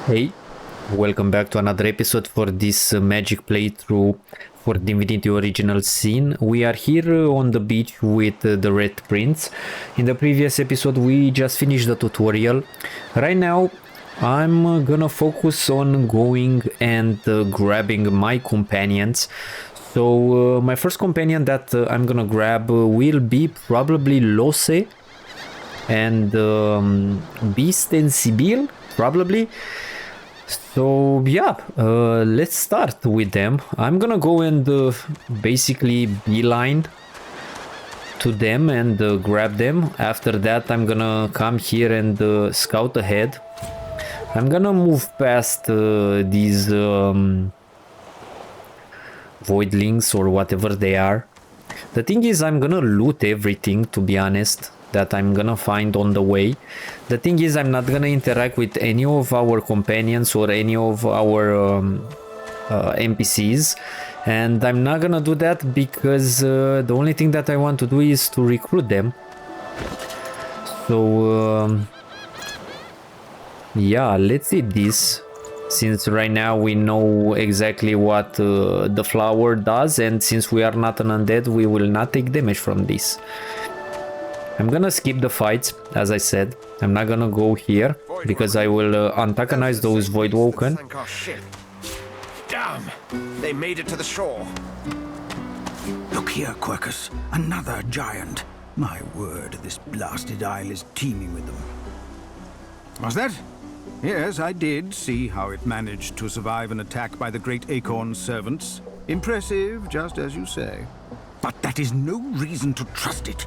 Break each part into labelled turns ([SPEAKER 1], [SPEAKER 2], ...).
[SPEAKER 1] Hey, welcome back to another episode for this magic playthrough for Divinity Original Sin. We are here on the beach with the Red Prince. In the previous episode we just finished the tutorial. Right now I'm gonna focus on going and grabbing my companions. So my first companion that I'm gonna grab will be probably Lohse and Beast and Sebille, probably. So yeah, let's start with them. I'm gonna go and basically beeline to them and grab them. After that I'm gonna come here and scout ahead. I'm gonna move past these voidlings or whatever they are. The thing is, I'm gonna loot everything, to be honest, that I'm gonna find on the way. The thing is, I'm not gonna interact with any of our companions or any of our NPCs, and I'm not gonna do that because the only thing that I want to do is to recruit them. So yeah, let's see this, since right now we know exactly what the flower does, and since we are not an undead, we will not take damage from this. I'm gonna skip the fights, as I said. I'm not gonna go here because I will antagonize those Voidwoken.
[SPEAKER 2] Damn! They made it to the shore.
[SPEAKER 3] Look here, Quercus. Another giant. My word, this blasted isle is teeming with them. Was that? Yes, I did see how it managed to survive an attack by the great Acorn's servants. Impressive, just as you say. But that is no reason to trust it.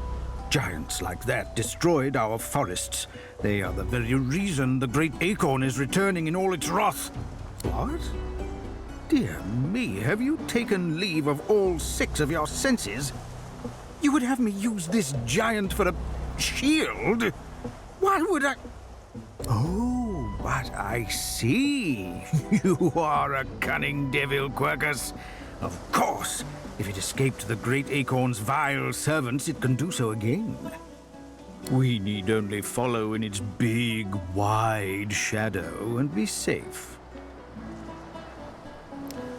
[SPEAKER 3] Giants like that destroyed our forests. They are the very reason the great Acorn is returning in all its wrath. What? Dear me, have you taken leave of all 6 of your senses? You would have me use this giant for a shield? Why would I... Oh, but I see. You are a cunning devil, Quercus. Of course. If it escaped the great Acorn's vile servants, it can do so again. We need only follow in its big, wide shadow and be safe.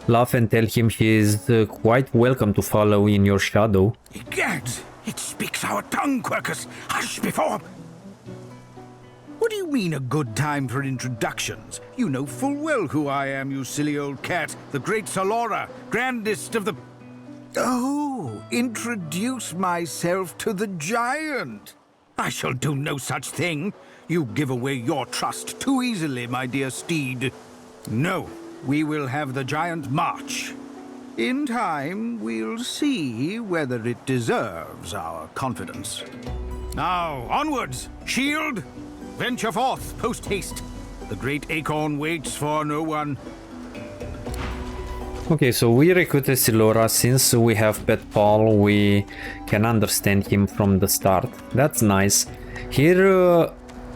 [SPEAKER 1] Laugh and tell him he is quite welcome to follow in your shadow.
[SPEAKER 3] Egads! It speaks our tongue, Quercus! Hush before... What do you mean a good time for introductions? You know full well who I am, you silly old cat. The great Solora, grandest of the... Oh, introduce myself to the giant. I shall do no such thing. You give away your trust too easily, my dear steed. No, we will have the giant march. In time, we'll see whether it deserves our confidence. Now, onwards! Shield! Venture forth, post-haste. The great Acorn waits for no one.
[SPEAKER 1] Okay, so we recruited Silora. Since we have Pet Paul, we can understand him from the start. That's nice. Here,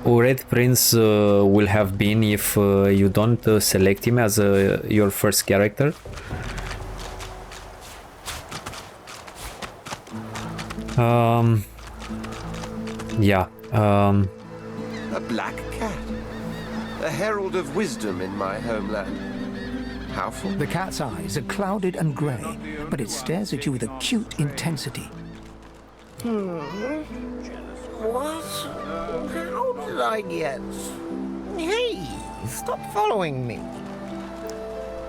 [SPEAKER 1] Red Prince will have been if you don't select him as your first character. Yeah.
[SPEAKER 2] A black cat. A herald of wisdom in my homeland. How for?
[SPEAKER 4] The cat's eyes are clouded and grey, but it stares at you with acute intensity.
[SPEAKER 5] What? How did I get? Hey, stop following me.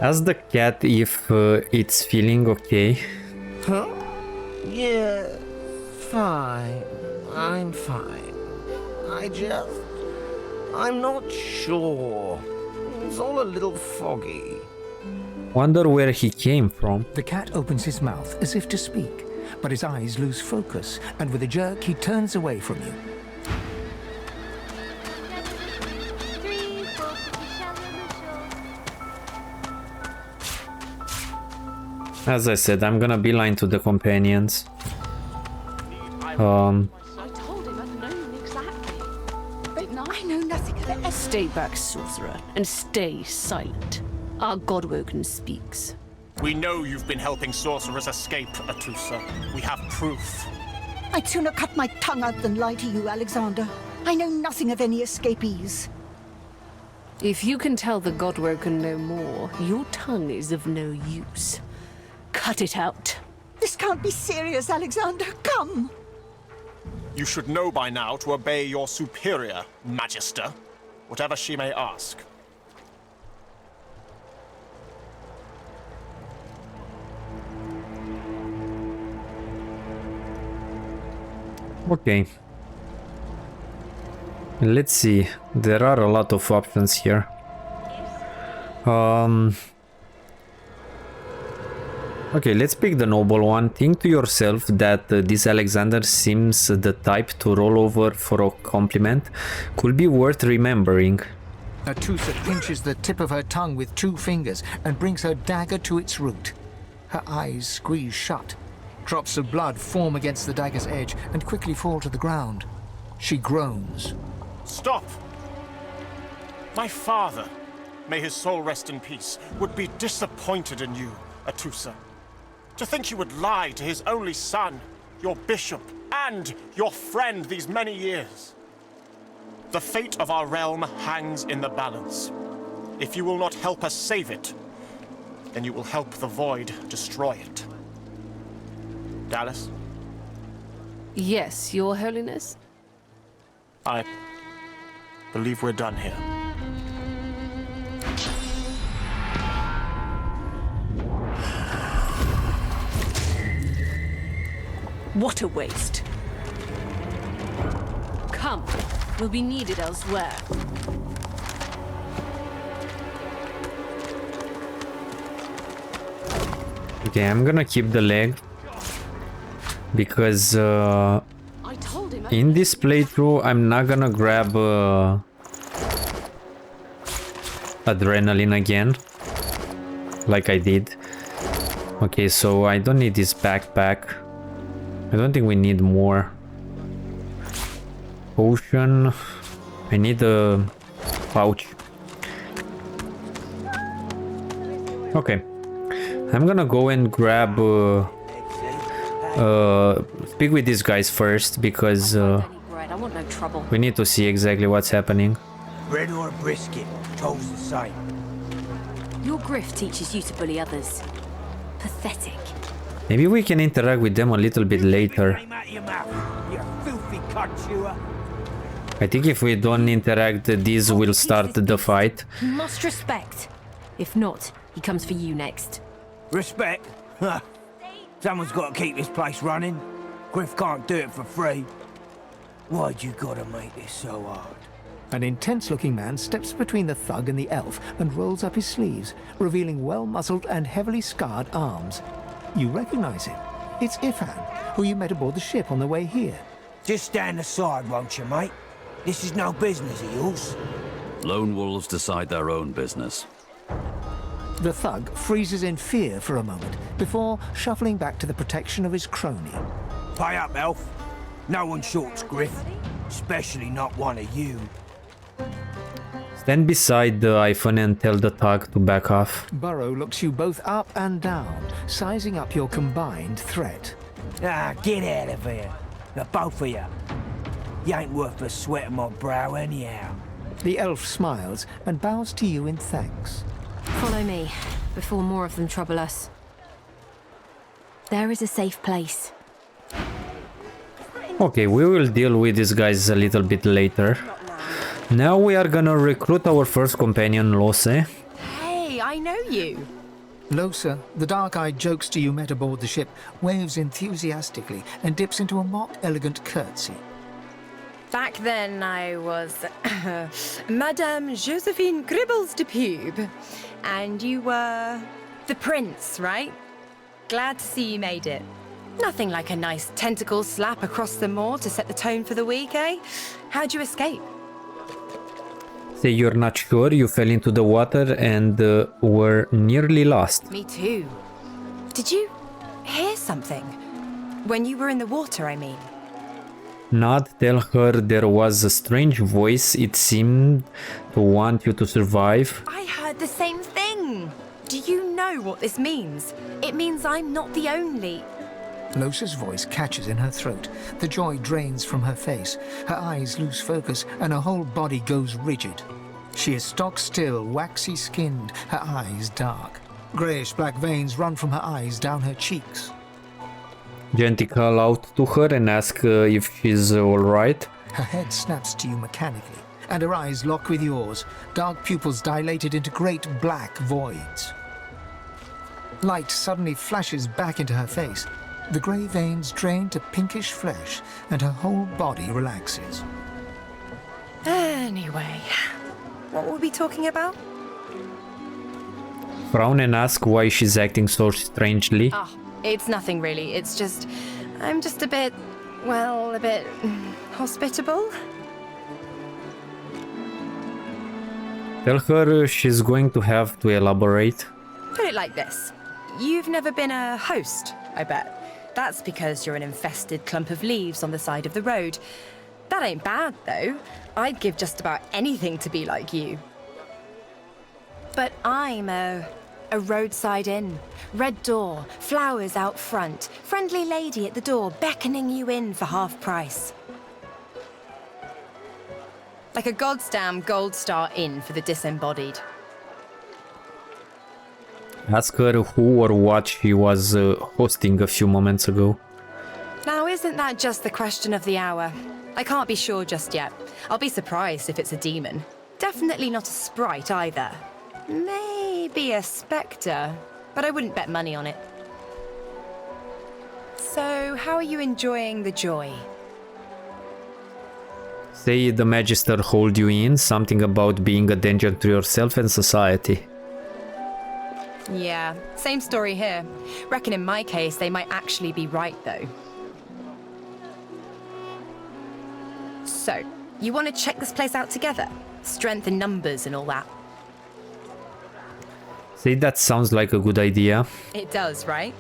[SPEAKER 1] Ask the cat if it's feeling okay.
[SPEAKER 5] Huh? Yeah, fine. I'm fine. I'm not sure. It's all a little foggy.
[SPEAKER 1] Wonder where he came from.
[SPEAKER 4] The cat opens his mouth as if to speak, but his eyes lose focus, and with a jerk he turns away from you.
[SPEAKER 1] As I said, I'm gonna beeline to the companions.
[SPEAKER 6] I told him I'd known exactly. I know nothing. Stay back, sorcerer, and stay silent. Our Godwoken speaks.
[SPEAKER 7] We know you've been helping sorcerers escape, Atusa. We have proof.
[SPEAKER 8] I'd sooner cut my tongue out than lie to you, Alexander. I know nothing of any escapees.
[SPEAKER 6] If you can tell the Godwoken no more, your tongue is of no use. Cut it out.
[SPEAKER 8] This can't be serious, Alexander. Come!
[SPEAKER 7] You should know by now to obey your superior, Magister, whatever she may ask.
[SPEAKER 1] Okay. Let's see. There are a lot of options here. Okay, let's pick the noble one. Think to yourself that this Alexander seems the type to roll over for a compliment. Could be worth remembering.
[SPEAKER 4] Atrusa pinches the tip of her tongue with 2 fingers and brings her dagger to its root. Her eyes squeeze shut. Drops of blood form against the dagger's edge and quickly fall to the ground. She groans.
[SPEAKER 7] Stop! My father, may his soul rest in peace, would be disappointed in you, Atrusa. To think you would lie to his only son, your bishop, and your friend these many years. The fate of our realm hangs in the balance. If you will not help us save it, then you will help the Void destroy it. Dallas?
[SPEAKER 6] Yes, Your Holiness?
[SPEAKER 7] I believe we're done here.
[SPEAKER 6] What a waste. Come, we'll be needed elsewhere.
[SPEAKER 1] Okay, I'm gonna keep the leg. Because
[SPEAKER 6] I told him
[SPEAKER 1] in this playthrough I'm not gonna grab adrenaline again like I did. Okay, so I don't need this backpack. I don't think we need more. Potion. I need a pouch. Okay, I'm gonna go and grab speak with these guys first, because
[SPEAKER 6] I want no trouble.
[SPEAKER 1] we need to see exactly what's happening.
[SPEAKER 5] Bread or brisket, toes the same.
[SPEAKER 9] Your grift teaches you to bully others. Pathetic.
[SPEAKER 1] Maybe we can interact with them a little bit later.
[SPEAKER 5] Aim at your mouth, you filthy cut chewer.
[SPEAKER 1] I think if we don't interact, this will start the fight.
[SPEAKER 9] You must respect. If not, he comes for you next.
[SPEAKER 5] Respect? Huh. Someone's got to keep this place running. Griff can't do it for free. Why'd you gotta make this so hard?
[SPEAKER 4] An intense-looking man steps between the thug and the elf and rolls up his sleeves, revealing well-muscled and heavily scarred arms. You recognize him. It's Ifan, who you met aboard the ship on the way here.
[SPEAKER 5] Just stand aside, won't you, mate? This is no business of yours.
[SPEAKER 10] Lone wolves decide their own business.
[SPEAKER 4] The thug freezes in fear for a moment before shuffling back to the protection of his crony.
[SPEAKER 5] Pay up, elf. No one shorts Griff, especially not one of you.
[SPEAKER 1] Stand beside the iPhone and tell the thug to back off.
[SPEAKER 4] Burrow looks you both up and down, sizing up your combined threat.
[SPEAKER 5] Ah, get out of here. The both of you. You ain't worth the sweat of my brow anyhow.
[SPEAKER 4] The elf smiles and bows to you in thanks.
[SPEAKER 9] Follow me, before more of them trouble us. There is a safe place.
[SPEAKER 1] Okay, we will deal with these guys a little bit later. Now we are gonna recruit our first companion, Lohse.
[SPEAKER 9] Hey, I know you.
[SPEAKER 4] Lohse, the dark-eyed jokester you met aboard the ship, waves enthusiastically and dips into a mock elegant curtsy.
[SPEAKER 11] Back then I was Madame Josephine Gribbles de Pube. And you were the prince, right? Glad to see you made it. Nothing like a nice tentacle slap across the moor to set the tone for the week, eh? How'd you escape?
[SPEAKER 1] Say you're not sure, you fell into the water and were nearly lost.
[SPEAKER 11] Me too. Did you hear something? When you were in the water, I mean.
[SPEAKER 1] Not tell her there was a strange voice, it seemed to want you to survive.
[SPEAKER 11] I heard the same thing. Do you know what this means? It means I'm not the only...
[SPEAKER 4] Lose's voice catches in her throat. The joy drains from her face. Her eyes lose focus and her whole body goes rigid. She is stock still, waxy skinned, her eyes dark. Greyish black veins run from her eyes down her cheeks.
[SPEAKER 1] Gently call out to her and ask if she's alright.
[SPEAKER 4] Her head snaps to you mechanically, and her eyes lock with yours, dark pupils dilated into great black voids. Light suddenly flashes back into her face. The grey veins drain to pinkish flesh, and her whole body relaxes.
[SPEAKER 11] Anyway, what were we talking about?
[SPEAKER 1] Frown and ask why she's acting so strangely.
[SPEAKER 11] Oh, it's nothing really. It's just, I'm just a bit hospitable.
[SPEAKER 1] Tell her she's going to have to elaborate.
[SPEAKER 11] Put it like this. You've never been a host, I bet. That's because you're an infested clump of leaves on the side of the road. That ain't bad, though. I'd give just about anything to be like you. But I'm a roadside inn. Red door, flowers out front, friendly lady at the door beckoning you in for half price. Like a goddamn gold star inn for the disembodied.
[SPEAKER 1] Ask her who or what she was hosting a few moments ago.
[SPEAKER 11] Now, isn't that just the question of the hour? I can't be sure just yet. I'll be surprised if it's a demon. Definitely not a sprite either. Maybe a spectre, but I wouldn't bet money on it. So, how are you enjoying the joy?
[SPEAKER 1] Say the Magister hold you in, something about being a danger to yourself and society.
[SPEAKER 11] Yeah, same story here. Reckon in my case they might actually be right though. So, you want to check this place out together? Strength in numbers and all that.
[SPEAKER 1] Say that sounds like a good idea.
[SPEAKER 11] It does, right?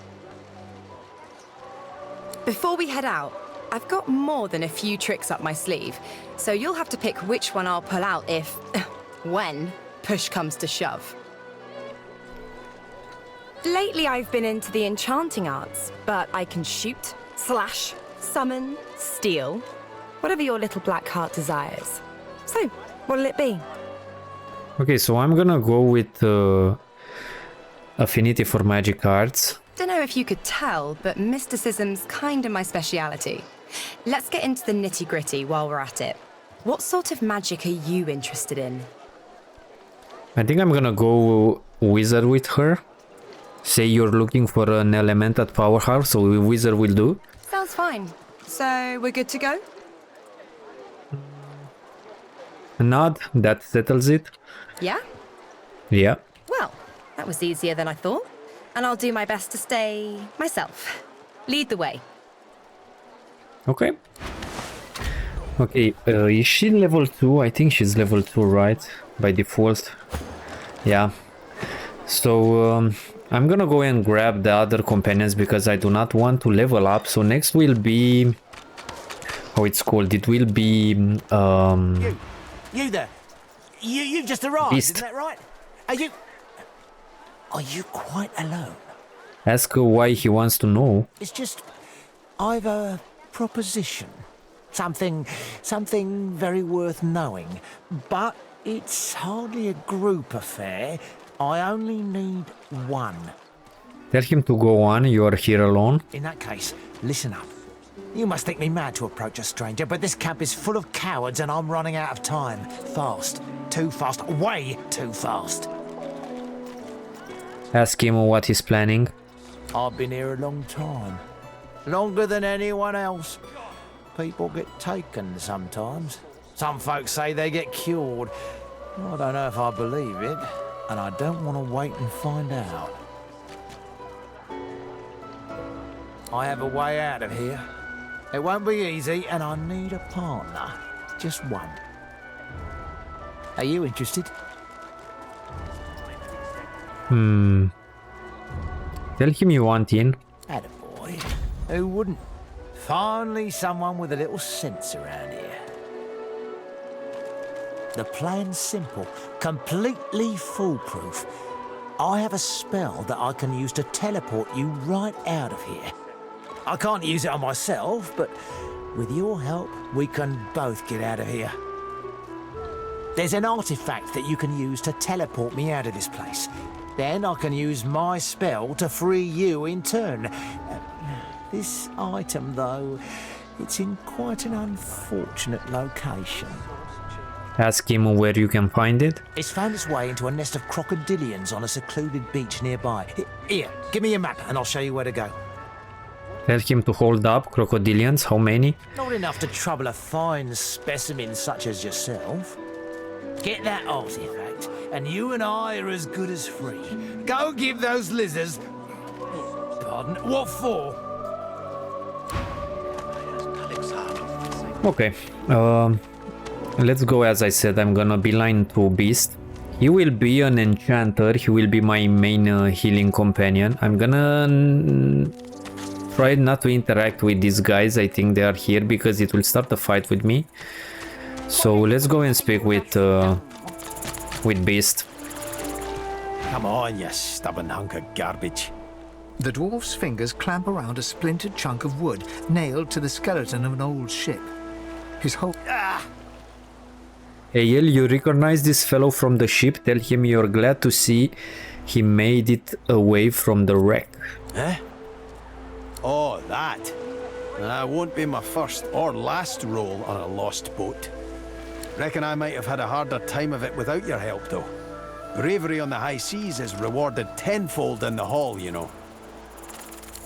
[SPEAKER 11] Before we head out, I've got more than a few tricks up my sleeve, so you'll have to pick which one I'll pull out if, when, push comes to shove. Lately I've been into the enchanting arts, but I can shoot, slash, summon, steal, whatever your little black heart desires. So, what'll it be?
[SPEAKER 1] Okay, so I'm gonna go with affinity for magic arts.
[SPEAKER 11] Dunno if you could tell, but mysticism's kinda my speciality. Let's get into the nitty-gritty while we're at it. What sort of magic are you interested in?
[SPEAKER 1] I think I'm gonna go wizard with her. Say you're looking for an element at powerhouse, so wizard will do.
[SPEAKER 11] Sounds fine. So, we're good to go?
[SPEAKER 1] A nod, that settles it.
[SPEAKER 11] Yeah?
[SPEAKER 1] Yeah.
[SPEAKER 11] Well, that was easier than I thought. And I'll do my best to stay myself. Lead the way.
[SPEAKER 1] Okay. Okay, is she level 2? I think she's level 2, right? By default. Yeah. So, I'm gonna go and grab the other companions because I do not want to level up. So next will be... how it's called? It will be...
[SPEAKER 5] You there. You've just arrived,
[SPEAKER 1] Beast.
[SPEAKER 5] isn't that right? Are you quite alone?
[SPEAKER 1] Ask why he wants to know.
[SPEAKER 5] It's just, I've a proposition. Something very worth knowing. But it's hardly a group affair. I only need one.
[SPEAKER 1] Tell him to go on, you are here alone.
[SPEAKER 5] In that case, listen up. You must think me mad to approach a stranger, but this camp is full of cowards and I'm running out of time. Fast. Too fast. Way too fast.
[SPEAKER 1] Ask him what he's planning.
[SPEAKER 5] I've been here a long time. Longer than anyone else. People get taken sometimes. Some folks say they get cured. I don't know if I believe it, and I don't want to wait and find out. I have a way out of here. It won't be easy, and I need a partner. Just one. Are you interested?
[SPEAKER 1] Tell him you want in.
[SPEAKER 5] Attaboy. Who wouldn't? Finally someone with a little sense around here. The plan's simple, completely foolproof. I have a spell that I can use to teleport you right out of here. I can't use it on myself, but with your help, we can both get out of here. There's an artifact that you can use to teleport me out of this place. Then I can use my spell to free you in turn. This item, though, it's in quite an unfortunate location.
[SPEAKER 1] Ask him where you can find it.
[SPEAKER 5] It's found its way into a nest of crocodilians on a secluded beach nearby. Here, give me a map and I'll show you where to go.
[SPEAKER 1] Tell him to hold up. Crocodilians, how many?
[SPEAKER 5] Not enough to trouble a fine specimen such as yourself. Get that artifact, and you and I are as good as free. Go give those lizards... Pardon? What for?
[SPEAKER 1] Okay. Let's go. As I said, I'm gonna beeline to Beast. He will be an enchanter. He will be my main healing companion. I'm gonna try not to interact with these guys. I think they are here because it will start a fight with me. So let's go and speak with Beast.
[SPEAKER 5] Come on, you stubborn hunk of garbage.
[SPEAKER 4] The dwarf's fingers clamp around a splintered chunk of wood nailed to the skeleton of an old ship. His whole...
[SPEAKER 1] Aiel, you recognize this fellow from the ship? Tell him you're glad to see he made it away from the wreck.
[SPEAKER 12] Eh? Oh, that. Won't be my first or last roll on a lost boat. Reckon I might have had a harder time of it without your help, though. Bravery on the high seas is rewarded tenfold in the hall, you know.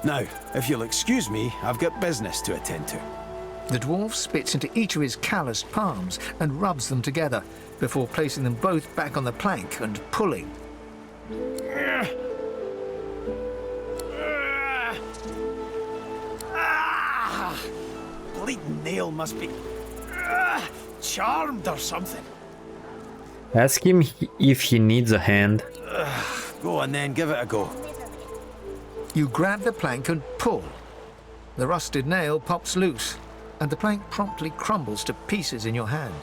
[SPEAKER 12] Now, if you'll excuse me, I've got business to attend to.
[SPEAKER 4] The dwarf spits into each of his calloused palms and rubs them together before placing them both back on the plank and pulling.
[SPEAKER 12] Bleeding nail must be charmed or something.
[SPEAKER 1] Ask him if he needs a hand.
[SPEAKER 12] Go on then, give it a go.
[SPEAKER 4] You grab the plank and pull. The rusted nail pops loose, and the plank promptly crumbles to pieces in your hand.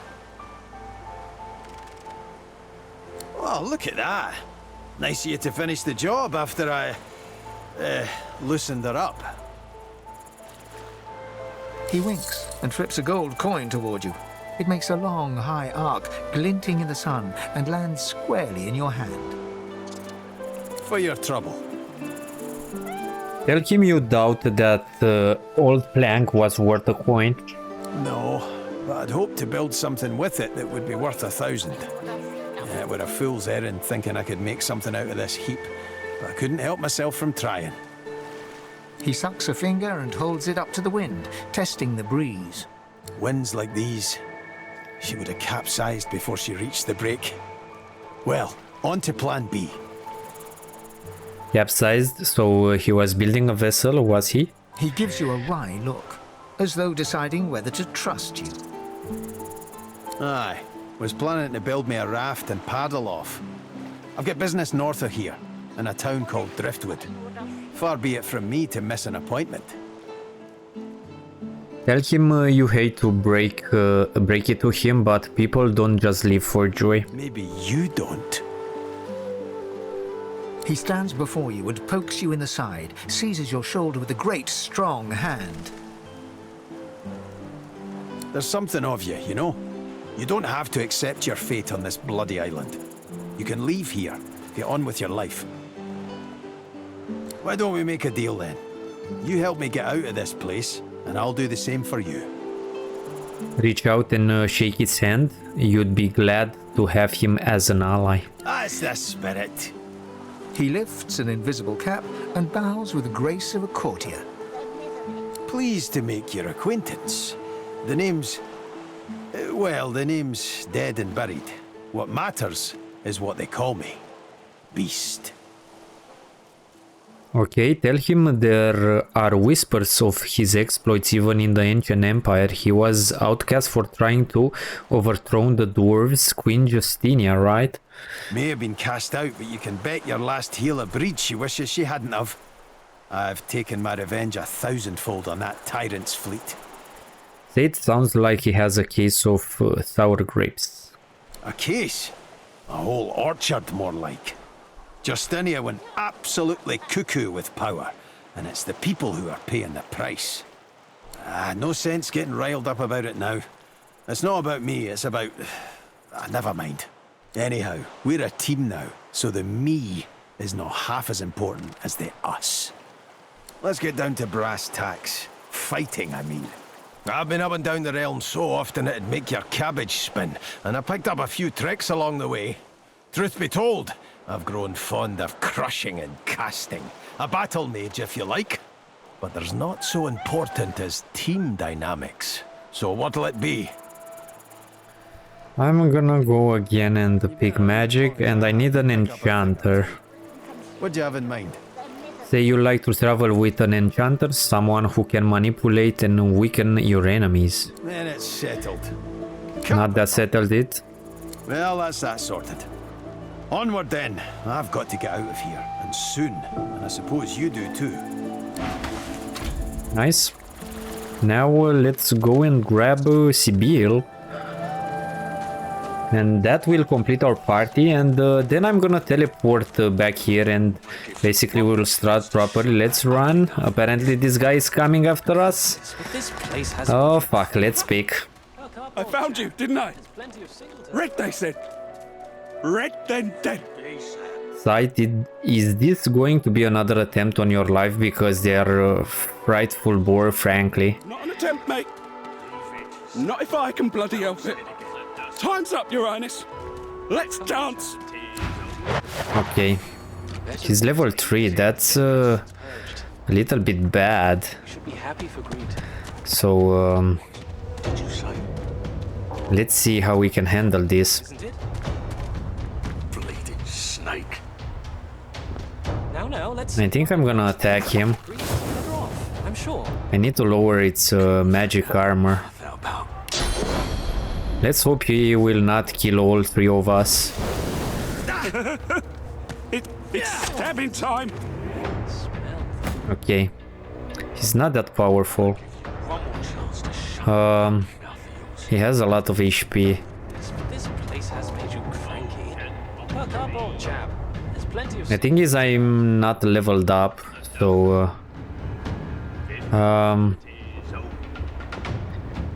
[SPEAKER 12] Oh, look at that. Nice of you to finish the job after I loosened her up.
[SPEAKER 4] He winks and flips a gold coin toward you. It makes a long, high arc, glinting in the sun, and lands squarely in your hand.
[SPEAKER 12] For your trouble.
[SPEAKER 1] Tell him you doubt that old plank was worth a coin.
[SPEAKER 12] No, but I'd hoped to build something with it that would be worth 1,000. It were a fool's errand thinking I could make something out of this heap, but I couldn't help myself from trying.
[SPEAKER 4] He sucks a finger and holds it up to the wind, testing the breeze.
[SPEAKER 12] Winds like these, she would have capsized before she reached the break. Well, on to plan B.
[SPEAKER 1] Capsized, so he was building a vessel, was he?
[SPEAKER 4] He gives you a wry look, as though deciding whether to trust you.
[SPEAKER 12] Aye, was planning to build me a raft and paddle off. I've got business north of here, in a town called Driftwood. Far be it from me to miss an appointment.
[SPEAKER 1] Tell him you hate to break it to him, but people don't just live for joy.
[SPEAKER 12] Maybe you don't.
[SPEAKER 4] He stands before you and pokes you in the side, seizes your shoulder with a great, strong hand.
[SPEAKER 12] There's something of you, you know? You don't have to accept your fate on this bloody island. You can leave here, get on with your life. Why don't we make a deal then? You help me get out of this place, and I'll do the same for you.
[SPEAKER 1] Reach out and shake his hand. You'd be glad to have him as an ally.
[SPEAKER 12] That's the spirit.
[SPEAKER 4] He lifts an invisible cap and bows with the grace of a courtier.
[SPEAKER 12] Pleased to make your acquaintance. The name's... well, the name's dead and buried. What matters is what they call me. Beast.
[SPEAKER 1] Okay, tell him there are whispers of his exploits even in the ancient empire. He was outcast for trying to overthrow the dwarves' Queen Justinia, right?
[SPEAKER 12] May have been cast out, but you can bet your last heel a breed she wishes she hadn't have. I've taken my revenge 1,000-fold on that tyrant's fleet.
[SPEAKER 1] It sounds like he has a case of sour grapes.
[SPEAKER 12] A case? A whole orchard, more like. Justinia went absolutely cuckoo with power, and it's the people who are paying the price. No sense getting riled up about it now. It's not about me, it's about... Never mind. Anyhow, we're a team now, so the me is not half as important as the us. Let's get down to brass tacks. Fighting, I mean. I've been up and down the realm so often it'd make your cabbage spin, and I picked up a few tricks along the way. Truth be told, I've grown fond of crushing and casting. A battle mage, if you like. But there's not so important as team dynamics. So what'll it be?
[SPEAKER 1] I'm gonna go again and pick magic, and I need an enchanter.
[SPEAKER 12] What do you have in mind?
[SPEAKER 1] Say you like to travel with an enchanter, someone who can manipulate and weaken your enemies.
[SPEAKER 12] Then it's settled.
[SPEAKER 1] Not that settled it.
[SPEAKER 12] Well, that's that sorted. Onward then. I've got to get out of here, and soon. And I suppose you do too.
[SPEAKER 1] Nice. Now let's go and grab Sebille. And that will complete our party, and then I'm gonna teleport back here and basically we'll start properly. Let's run. Apparently this guy is coming after us. Oh fuck, let's pick.
[SPEAKER 13] I found you, didn't I? Red, they said. Red, then dead.
[SPEAKER 1] Sighted. Is this going to be another attempt on your life? Because they are frightful bore, frankly.
[SPEAKER 13] Not an attempt, mate. Not if I can bloody help it. Time's up, Your Highness. Let's dance.
[SPEAKER 1] Okay. He's level 3. That's a little bit bad. So, let's see how we can handle this.
[SPEAKER 13] Snake.
[SPEAKER 1] I think I'm gonna attack him. I need to lower its magic armor. Let's hope he will not kill all 3 of us.
[SPEAKER 13] It's stabbing time.
[SPEAKER 1] Okay. He's not that powerful. He has a lot of HP. The thing is, I'm not leveled up, so can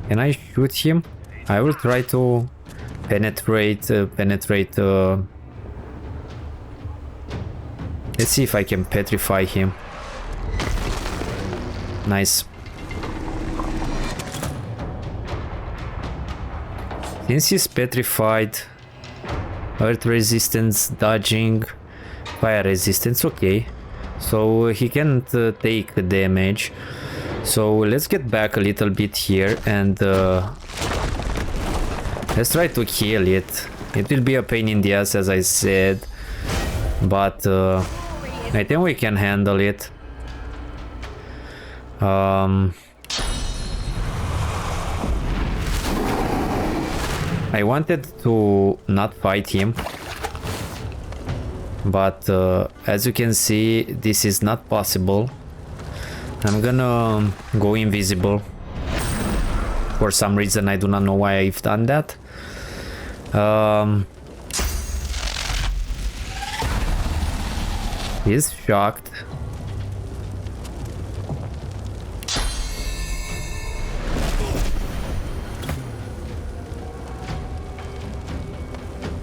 [SPEAKER 1] I shoot him? I will try to penetrate. Let's see if I can petrify him. Nice. Since he's petrified, earth resistance, dodging, fire resistance, okay. So he can't take damage. So let's get back a little bit here and let's try to kill it. It will be a pain in the ass, as I said, but I think we can handle it. I wanted to not fight him, but as you can see, this is not possible. I'm gonna go invisible. For some reason, I do not know why I've done that. He's shocked.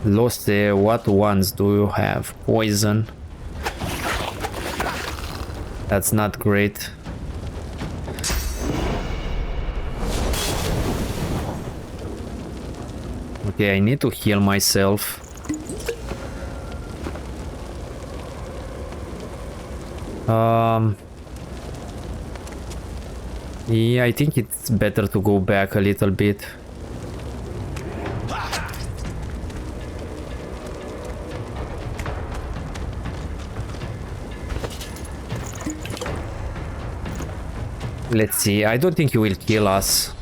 [SPEAKER 1] Lohse, what ones do you have? Poison. That's not great. Okay, I need to heal myself. Yeah, I think it's better to go back a little bit. Let's see, I don't think he will kill us.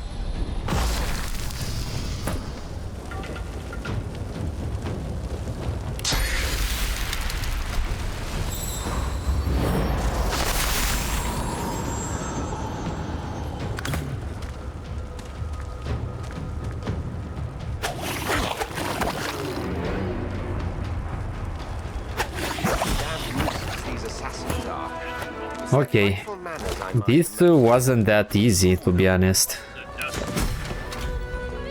[SPEAKER 1] Okay, this wasn't that easy, to be honest.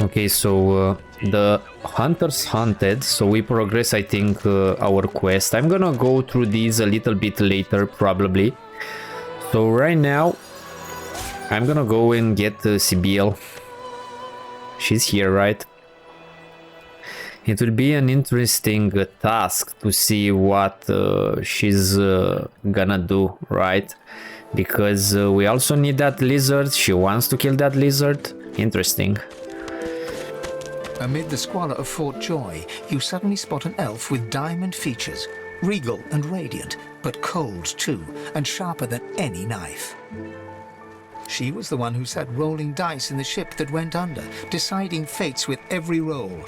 [SPEAKER 1] Okay, so the Hunters Hunted, so we progress, I think, our quest. I'm gonna go through these a little bit later, probably. So right now, I'm gonna go and get Sebille. She's here, right? It will be an interesting task to see what she's gonna do, right? Because we also need that lizard. She wants to kill that lizard. Interesting.
[SPEAKER 4] Amid the squalor of Fort Joy, you suddenly spot an elf with diamond features, regal and radiant, but cold too, and sharper than any knife. She was the one who sat rolling dice in the ship that went under, deciding fates with every roll,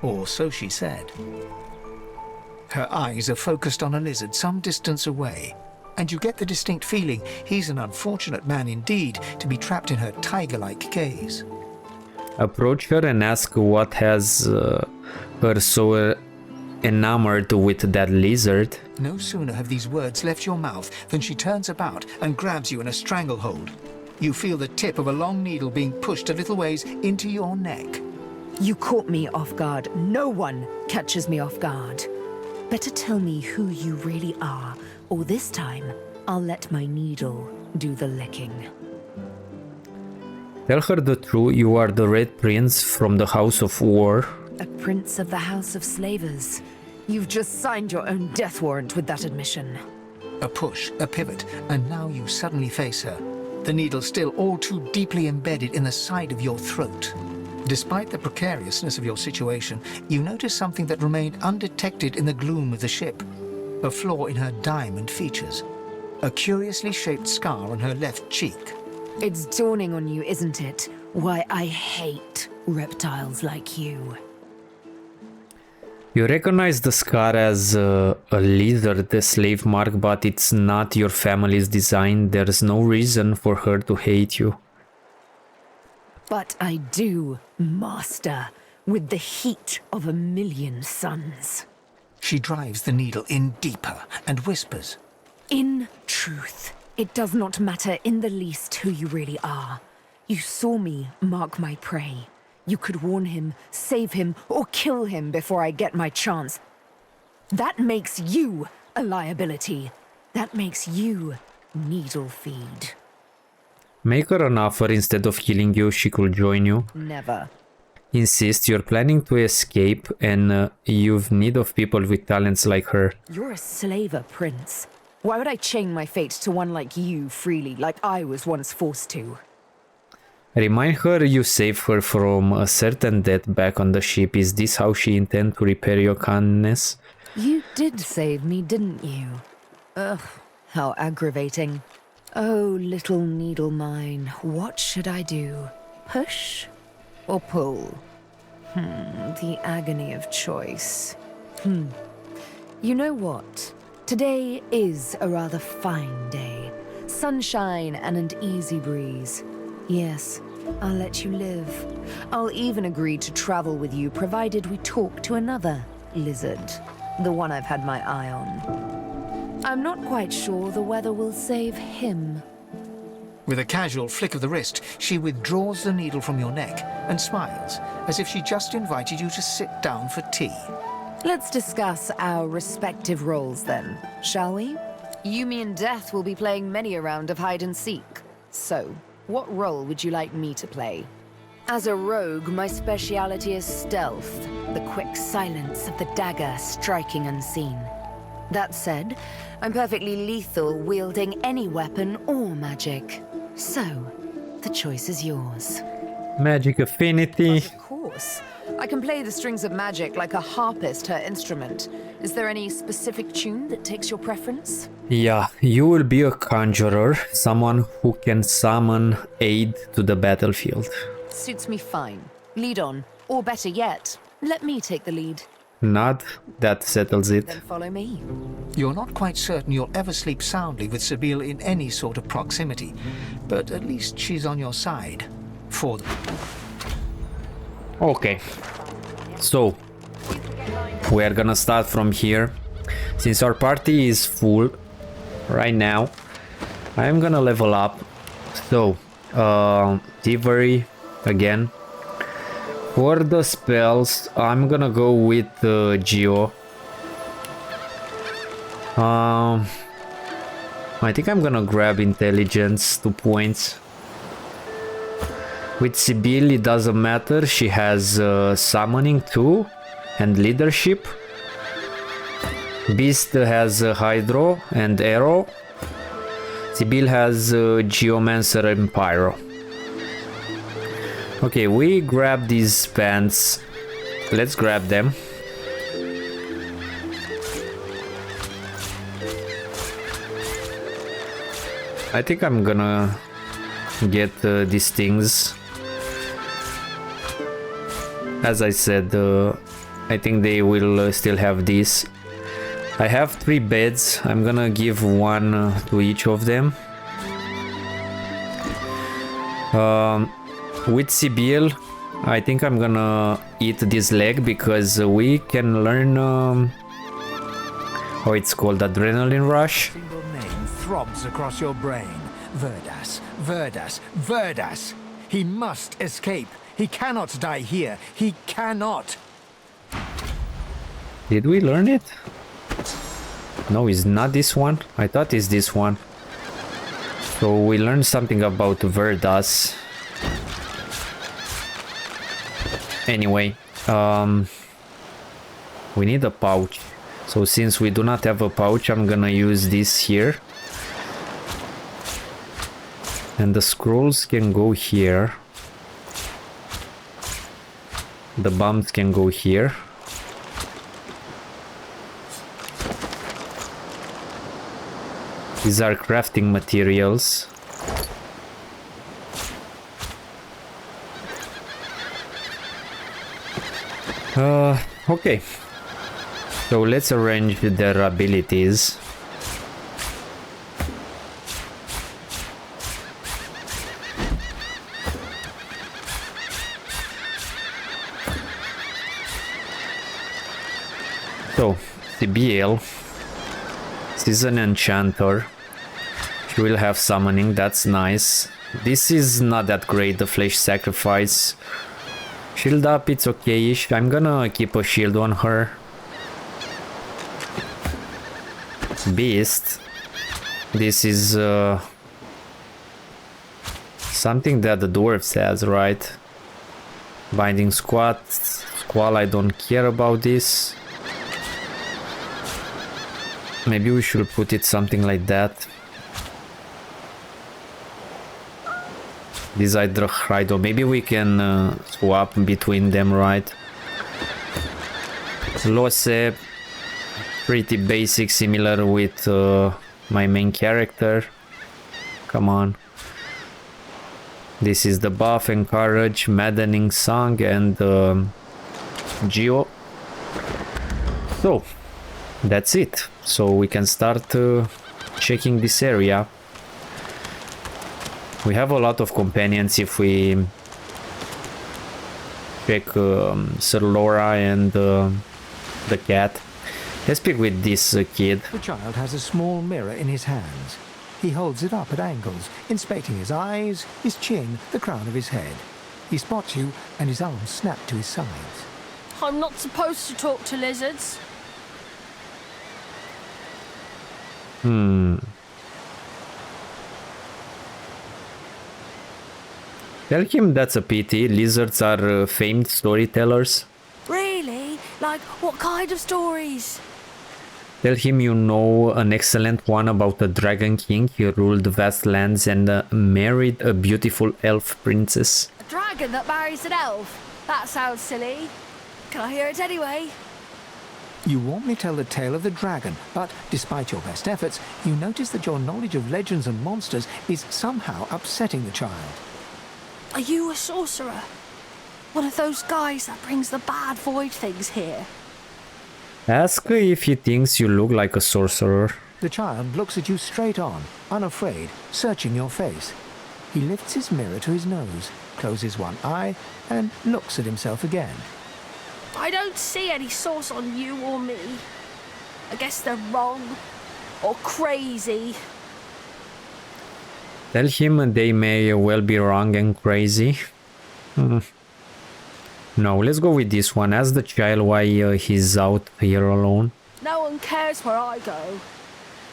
[SPEAKER 4] or so she said. Her eyes are focused on a lizard some distance away, and you get the distinct feeling he's an unfortunate man indeed to be trapped in her tiger-like gaze.
[SPEAKER 1] Approach her and ask what has her so enamored with that lizard.
[SPEAKER 4] No sooner have these words left your mouth than she turns about and grabs you in a stranglehold. You feel the tip of a long needle being pushed a little ways into your neck.
[SPEAKER 14] You caught me off guard. No one catches me off guard. Better tell me who you really are, or this time I'll let my needle do the licking.
[SPEAKER 1] Tell her the truth. You are the Red Prince from the House of War.
[SPEAKER 14] A prince of the House of Slavers. You've just signed your own death warrant with that admission.
[SPEAKER 4] A push, a pivot, and now you suddenly face her. The needle still all too deeply embedded in the side of your throat. Despite the precariousness of your situation, you notice something that remained undetected in the gloom of the ship. A flaw in her diamond features. A curiously shaped scar on her left cheek.
[SPEAKER 14] It's dawning on you, isn't it? Why I hate reptiles like you.
[SPEAKER 1] You recognize the scar as a lizard, the slave mark, but it's not your family's design. There's no reason for her to hate you.
[SPEAKER 14] But I do, master, with the heat of 1,000,000 suns.
[SPEAKER 4] She drives the needle in deeper and whispers.
[SPEAKER 14] In truth, it does not matter in the least who you really are. You saw me mark my prey. You could warn him, save him, or kill him before I get my chance. That makes you a liability. That makes you needle feed.
[SPEAKER 1] Make her an offer. Instead of killing you, she could join you.
[SPEAKER 14] Never.
[SPEAKER 1] Insist you're planning to escape and you've need of people with talents like her.
[SPEAKER 14] You're a slaver, Prince. Why would I chain my fate to one like you freely, like I was once forced to?
[SPEAKER 1] Remind her you saved her from a certain death back on the ship. Is this how she intends to repay your kindness?
[SPEAKER 14] You did save me, didn't you? Ugh, how aggravating. Oh, little needle mine, what should I do? Push or pull? The agony of choice. You know what? Today is a rather fine day. Sunshine and an easy breeze. Yes, I'll let you live. I'll even agree to travel with you provided we talk to another lizard. The one I've had my eye on. I'm not quite sure the weather will save him.
[SPEAKER 4] With a casual flick of the wrist, she withdraws the needle from your neck and smiles, as if she just invited you to sit down for tea.
[SPEAKER 14] Let's discuss our respective roles then, shall we? You, me, and Death will be playing many a round of hide and seek. So, what role would you like me to play? As a rogue, my speciality is stealth, the quick silence of the dagger striking unseen. That said, I'm perfectly lethal wielding any weapon or magic. So, the choice is yours.
[SPEAKER 1] Magic affinity.
[SPEAKER 14] Of course. I can play the strings of magic like a harpist her instrument. Is there any specific tune that takes your preference?
[SPEAKER 1] Yeah, you will be a conjurer, someone who can summon aid to the battlefield.
[SPEAKER 14] Suits me fine. Lead on. Or better yet, let me take the lead.
[SPEAKER 1] Nod, that settles it.
[SPEAKER 14] Then follow me.
[SPEAKER 4] You're not quite certain you'll ever sleep soundly with Sebille in any sort of proximity, but at least she's on your side. For them.
[SPEAKER 1] Okay, so we are gonna start from here. Since our party is full right now, I'm gonna level up. So, Divinity again. For the spells, I'm gonna go with Geo. I think I'm gonna grab intelligence, 2 points. With Sebille, it doesn't matter. She has summoning too and leadership. Beast has Hydro and Arrow. Sebille has Geomancer and Pyro. Okay, we grab these pants. Let's grab them. I think I'm gonna get these things. As I said, I think they will still have this. I have 3 beds. I'm gonna give 1 to each of them. With Sebille, I think I'm gonna eat this leg because we can learn how it's called, adrenaline rush.
[SPEAKER 4] Single name throbs across your brain. Verdas, Verdas, Verdas. He must escape. He cannot die here. He cannot.
[SPEAKER 1] Did we learn it? No, it's not this one. I thought it's this one. So we learned something about Verdas. Anyway, we need a pouch. So since we do not have a pouch, I'm gonna use this here. And the scrolls can go here. The bombs can go here. These are crafting materials. Okay. So let's arrange their abilities. So, Sebille, she's an enchanter. She will have summoning, that's nice. This is not that great, the flesh sacrifice. Shield up, it's okay-ish. I'm gonna keep a shield on her. Beast. This is something that the dwarves has, right? Binding Squall, I don't care about this. Maybe we should put it something like that. This Hydro, maybe we can swap between them, right? Lohse, pretty basic, similar with my main character. Come on. This is the buff, Encourage, Maddening Song, and Geo. So, that's it. So we can start checking this area. We have a lot of companions if we check Sir Laura and the cat. Let's speak with this kid.
[SPEAKER 4] The child has a small mirror in his hands. He holds it up at angles, inspecting his eyes, his chin, the crown of his head. He spots you and his arms snap to his sides.
[SPEAKER 6] I'm not supposed to talk to lizards.
[SPEAKER 1] Tell him that's a pity. Lizards are famed storytellers.
[SPEAKER 6] Really? Like, what kind of stories?
[SPEAKER 1] Tell him you know an excellent one about a dragon king. He ruled vast lands and married a beautiful elf princess.
[SPEAKER 6] A dragon that marries an elf? That sounds silly. Can I hear it anyway?
[SPEAKER 4] You want me to tell the tale of the dragon, but despite your best efforts, you notice that your knowledge of legends and monsters is somehow upsetting the child.
[SPEAKER 6] Are you a sorcerer? One of those guys that brings the bad void things here?
[SPEAKER 1] Ask if he thinks you look like a sorcerer.
[SPEAKER 4] The child looks at you straight on, unafraid, searching your face. He lifts his mirror to his nose, closes one eye, and looks at himself again.
[SPEAKER 6] I don't see any source on you or me. I guess they're wrong. Or crazy.
[SPEAKER 1] Tell him they may well be wrong and crazy. No, let's go with this one. Ask the child why he's out here alone.
[SPEAKER 6] No one cares where I go.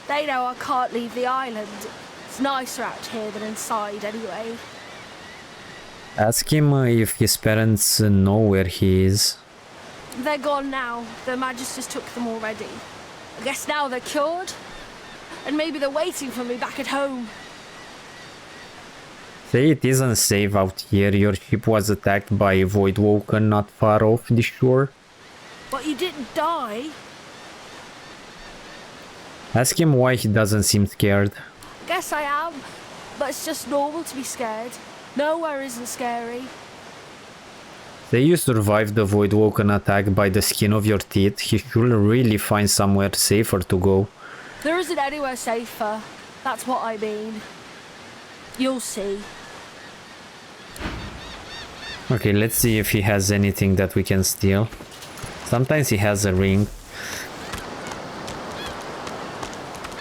[SPEAKER 6] They know I can't leave the island. It's nicer out here than inside anyway.
[SPEAKER 1] Ask him if his parents know where he is.
[SPEAKER 6] They're gone now. The Magisters took them already. I guess now they're cured. And maybe they're waiting for me back at home.
[SPEAKER 1] Say it isn't safe out here. Your ship was attacked by a Voidwoken not far off the shore.
[SPEAKER 6] But you didn't die.
[SPEAKER 1] Ask him why he doesn't seem scared.
[SPEAKER 6] Guess I am. But it's just normal to be scared. Nowhere isn't scary.
[SPEAKER 1] Say you survived the Voidwoken attack by the skin of your teeth. He should really find somewhere safer to go.
[SPEAKER 6] There isn't anywhere safer. That's what I mean. You'll see.
[SPEAKER 1] Okay, let's see if he has anything that we can steal. Sometimes he has a ring.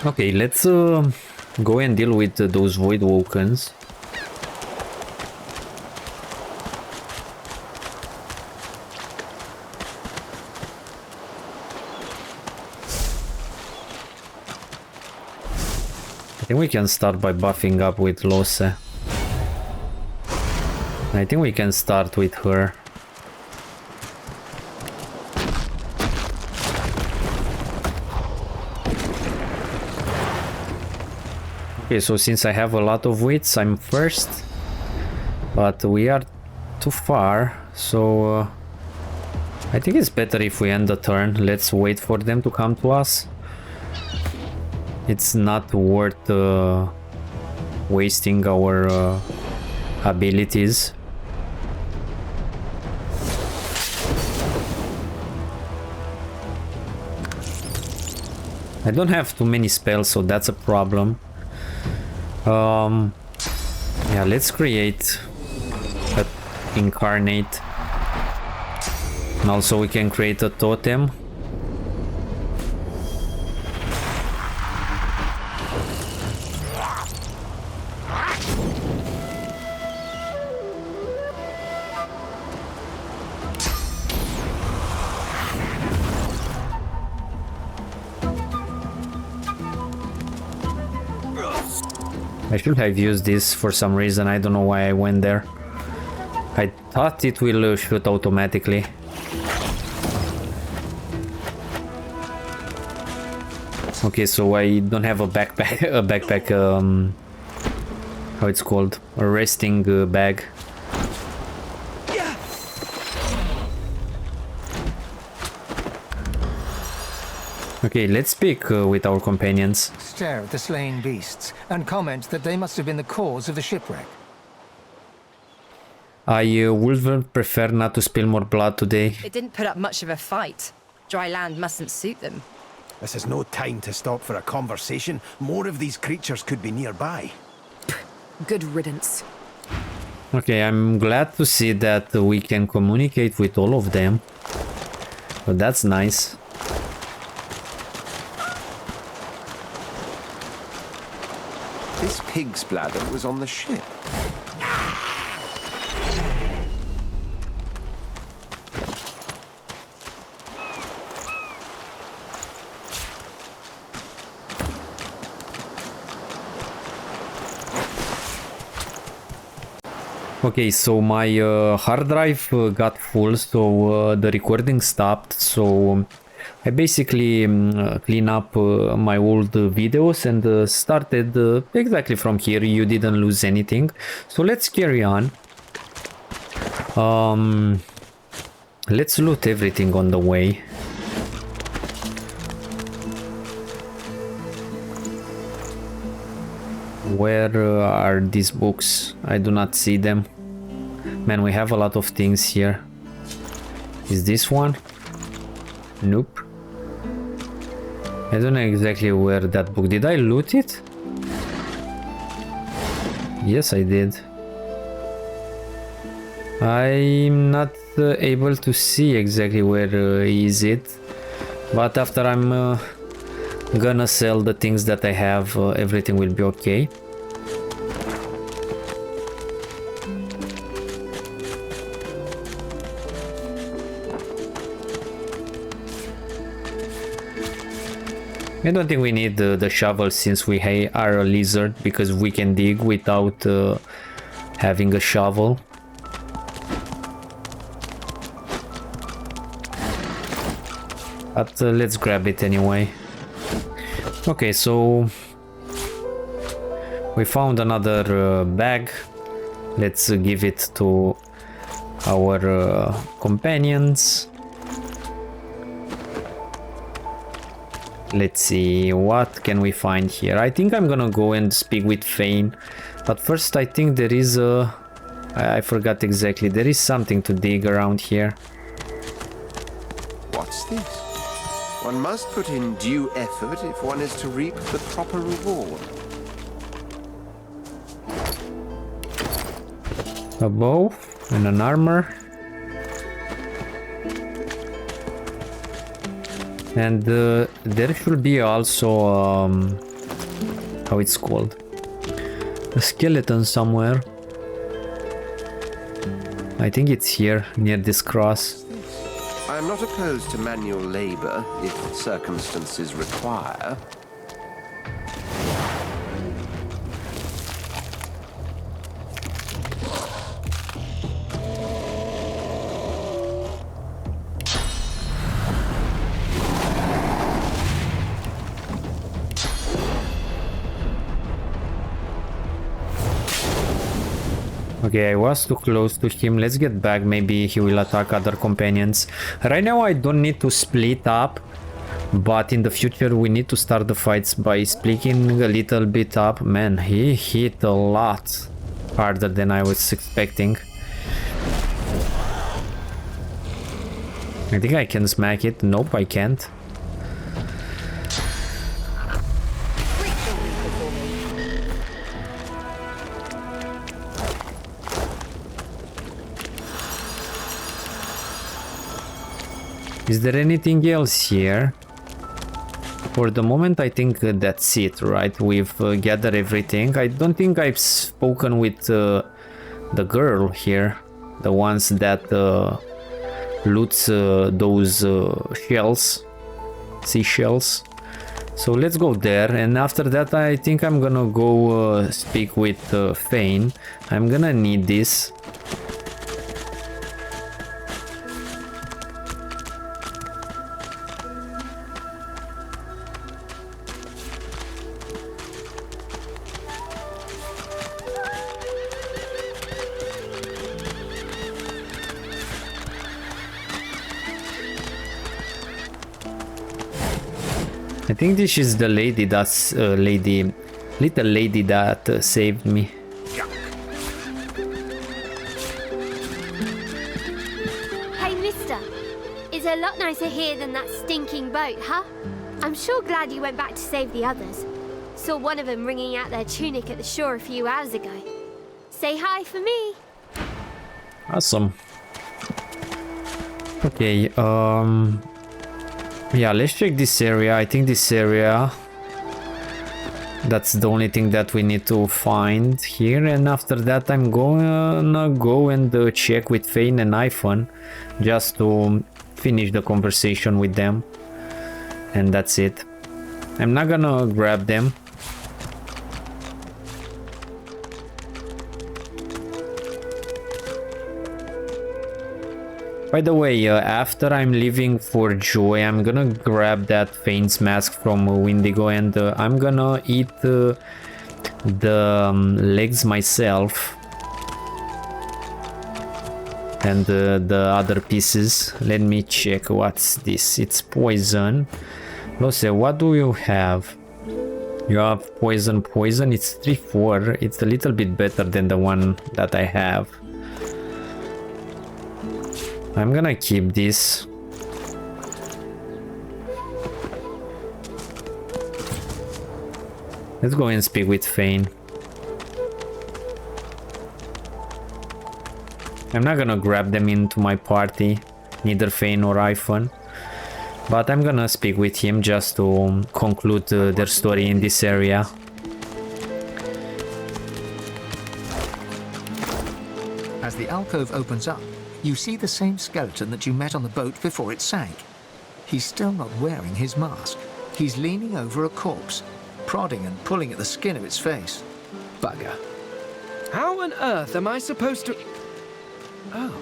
[SPEAKER 1] Okay, let's go and deal with those Voidwokens. I think we can start by buffing up with Lohse. I think we can start with her. Okay, so since I have a lot of wits, I'm first. But we are too far, so I think it's better if we end the turn. Let's wait for them to come to us. It's not worth wasting our abilities. I don't have too many spells, so that's a problem. Yeah, let's create an incarnate. And also we can create a totem. I should have used this for some reason. I don't know why I went there. I thought it will shoot automatically. Okay, so I don't have a backpack, how it's called, a resting bag. Okay, let's speak with our companions.
[SPEAKER 4] Stare at the slain beasts and comment that they must have been the cause of the shipwreck.
[SPEAKER 1] I would prefer not to spill more blood today.
[SPEAKER 11] It didn't put up much of a fight. Dry land mustn't suit them.
[SPEAKER 12] This is no time to stop for a conversation. More of these creatures could be nearby.
[SPEAKER 14] Good riddance.
[SPEAKER 1] Okay, I'm glad to see that we can communicate with all of them. But that's nice.
[SPEAKER 2] This pig's bladder was on the ship.
[SPEAKER 1] Okay, so my hard drive got full, so the recording stopped, so I basically clean up my old videos and started exactly from here. You didn't lose anything, so let's carry on. Let's loot everything on the way. Where are these books? I do not see them. Man, we have a lot of things here. Is this one? Nope. I don't know exactly where that book. Did I loot it? Yes, I did. I'm not able to see exactly where is it. But after I'm gonna sell the things that I have, everything will be okay. I don't think we need the shovel since we are a lizard, because we can dig without having a shovel. But let's grab it anyway. Okay, so we found another bag. Let's give it to our companions. Let's see, what can we find here? I think I'm gonna go and speak with Fane, but first I think there is a... I forgot exactly, there is something to dig around here.
[SPEAKER 2] What's this? One must put in due effort if one is to reap the proper reward.
[SPEAKER 1] A bow and an armor. And there should be also, how it's called, a skeleton somewhere. I think it's here, near this cross.
[SPEAKER 2] I am not opposed to manual labor if circumstances require.
[SPEAKER 1] Okay, I was too close to him. Let's get back. Maybe he will attack other companions. Right now I don't need to split up, but in the future we need to start the fights by splitting a little bit up. Man, he hit a lot harder than I was expecting. I think I can smack it. Nope, I can't. Is there anything else here? For the moment, I think that's it, right? We've gathered everything. I don't think I've spoken with the girl here, the ones that loots those shells, seashells. So let's go there, and after that I think I'm gonna go speak with Fane. I'm gonna need this. I think this is the lady that's little lady that saved me.
[SPEAKER 15] Hey, mister. It's a lot nicer here than that stinking boat, huh? I'm sure glad you went back to save the others. Saw one of them wringing out their tunic at the shore a few hours ago. Say hi for me.
[SPEAKER 1] Awesome. Okay, yeah, let's check this area. I think this area, that's the only thing that we need to find here, and after that I'm gonna go and check with Fane and Iphone just to finish the conversation with them, and that's it. I'm not gonna grab them. By the way, after I'm leaving for Joy, I'm gonna grab that Fane's mask from Windigo, and I'm gonna eat the legs myself. And the other pieces. Let me check. What's this? It's poison. Lohse, what do you have? You have poison. It's 3-4. It's a little bit better than the one that I have. I'm gonna keep this. Let's go and speak with Fane. I'm not gonna grab them into my party, neither Fane or Iphone, but I'm gonna speak with him just to conclude their story in this area.
[SPEAKER 4] As the alcove opens up, you see the same skeleton that you met on the boat before it sank. He's still not wearing his mask. He's leaning over a corpse, prodding and pulling at the skin of its face.
[SPEAKER 16] Bugger. How on earth am I supposed to... Oh.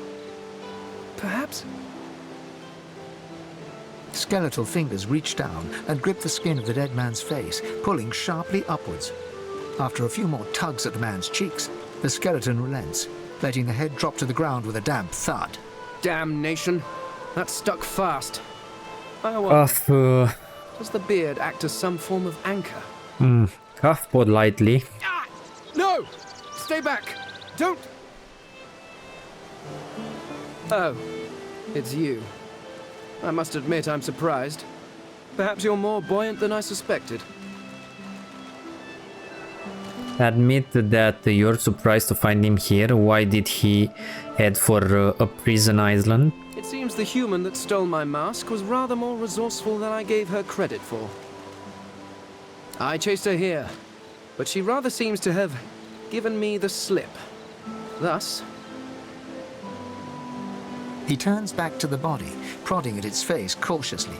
[SPEAKER 16] Perhaps...
[SPEAKER 4] Skeletal fingers reach down and grip the skin of the dead man's face, pulling sharply upwards. After a few more tugs at the man's cheeks, the skeleton relents, letting the head drop to the ground with a damp thud.
[SPEAKER 16] Damnation. That stuck fast. I wonder, does the beard act as some form of anchor?
[SPEAKER 1] Cuff politely.
[SPEAKER 16] Ah! No! Stay back! Don't... Oh. It's you. I must admit I'm surprised. Perhaps you're more buoyant than I suspected.
[SPEAKER 1] Admit that you're surprised to find him here. Why did he head for a prison island?
[SPEAKER 16] It seems the human that stole my mask was rather more resourceful than I gave her credit for. I chased her here, but she rather seems to have given me the slip. Thus...
[SPEAKER 4] He turns back to the body, prodding at its face cautiously.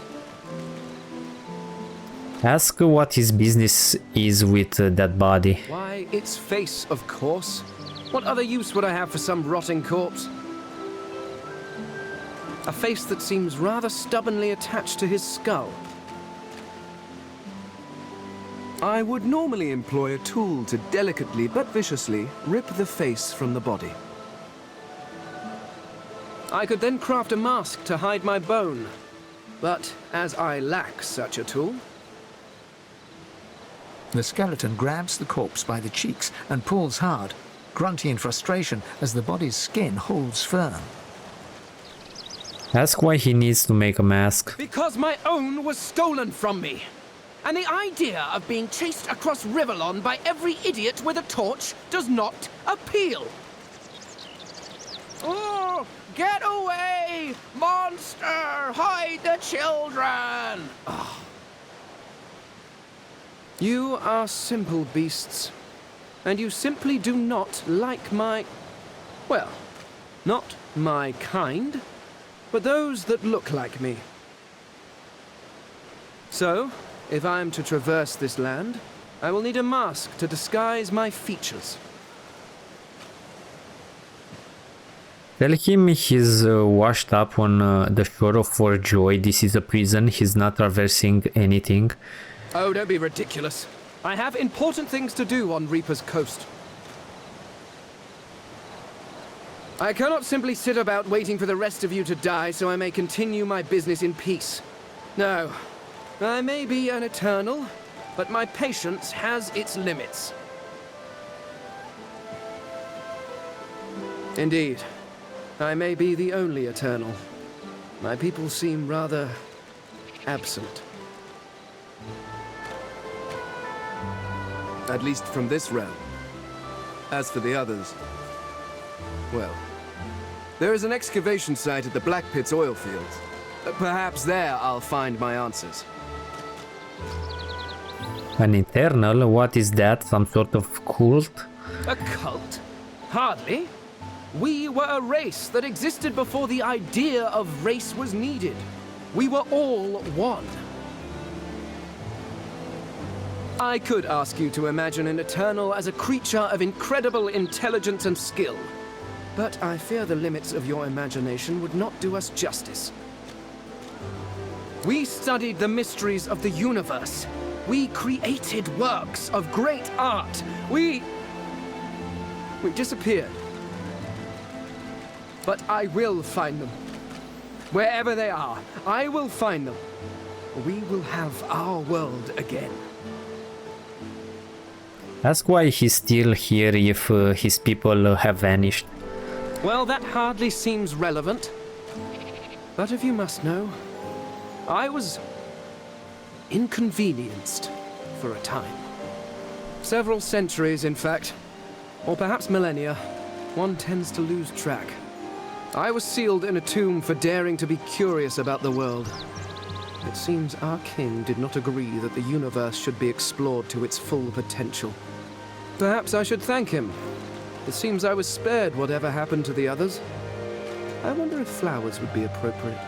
[SPEAKER 1] Ask what his business is with that body.
[SPEAKER 16] Why, its face, of course. What other use would I have for some rotting corpse? A face that seems rather stubbornly attached to his skull. I would normally employ a tool to delicately but viciously rip the face from the body. I could then craft a mask to hide my bone. But as I lack such a tool...
[SPEAKER 4] The skeleton grabs the corpse by the cheeks and pulls hard, grunting in frustration as the body's skin holds firm.
[SPEAKER 1] Ask why he needs to make a mask.
[SPEAKER 16] Because my own was stolen from me. And the idea of being chased across Rivellon by every idiot with a torch does not appeal. Oh, get away! Monster! Hide the children! Oh. You are simple beasts. And you simply do not like my... Well, not my kind, but those that look like me. So, if I am to traverse this land, I will need a mask to disguise my features.
[SPEAKER 1] Tell him he's washed up on the shore of Fort Joy. This is a prison. He's not traversing anything.
[SPEAKER 16] Oh, don't be ridiculous. I have important things to do on Reaper's Coast. I cannot simply sit about waiting for the rest of you to die so I may continue my business in peace. No. I may be an eternal, but my patience has its limits. Indeed. I may be the only eternal. My people seem rather absent. At least from this realm. As for the others, well, there is an excavation site at the Black Pit's oil fields. Perhaps there I'll find my answers.
[SPEAKER 1] An eternal? What is that? Some sort of cult?
[SPEAKER 16] A cult? Hardly. We were a race that existed before the idea of race was needed. We were all one. I could ask you to imagine an Eternal as a creature of incredible intelligence and skill. But I fear the limits of your imagination would not do us justice. We studied the mysteries of the universe. We created works of great art. We disappeared. But I will find them. Wherever they are, I will find them. We will have our world again.
[SPEAKER 1] Ask why he's still here if his people have vanished.
[SPEAKER 16] Well, that hardly seems relevant. But if you must know, I was inconvenienced for a time. Several centuries, in fact. Or perhaps millennia. One tends to lose track. I was sealed in a tomb for daring to be curious about the world. It seems our king did not agree that the universe should be explored to its full potential. Perhaps I should thank him. It seems I was spared whatever happened to the others. I wonder if flowers would be appropriate.